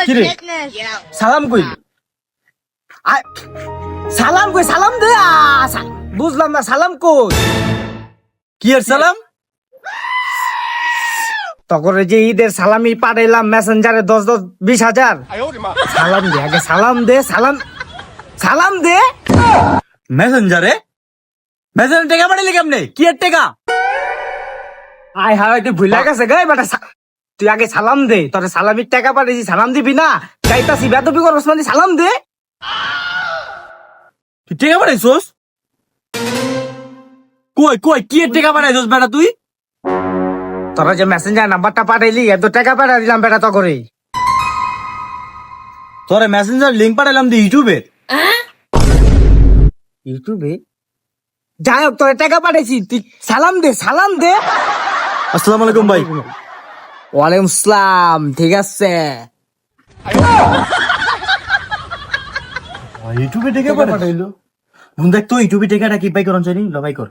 কিরে সালাম কই সালাম কই সালাম দে বুঝলাম না সালাম কই কি এর সালাম? তখন যে ঈদের সালামি পাঠাইলাম মেসেঞ্জারে 10-20 হাজার সালাম দে আগে সালাম দে সালাম দে মেসেঞ্জারে টাকা পাঠাইলি কেমনে? কি এর টাকা? আয় হায় তুই ভুলে গেছে গে বেটা তুই আগে সালাম দে তোর সালামির টাকা পাঠিয়েছি সালাম দিবি না যাইতাছি বেদবি করস মানে সালাম দে তুই টাকা পাঠাইছস? কই কই কি এর টাকা পাঠাইছস বেটা তুই? তোরা যে মেসেঞ্জার নাম্বারটা পাঠাইলি এত টাকা পাঠা দিলাম বেটা তো করে তোরে মেসেঞ্জার লিংক পাঠাইলাম দি ইউটিউবে। ইউটিউবে যাই হোক তোর টাকা পাঠাইছি তুই সালাম দে আসসালামু আলাইকুম ভাই। ওয়ালাইকুম আসসালাম ঠিক আছে ইউটিউবে টাকা পাঠাইলো। হুন দেখ তো ইউটিউবে টাকাটা কি পাই করন জানি লবাই কর।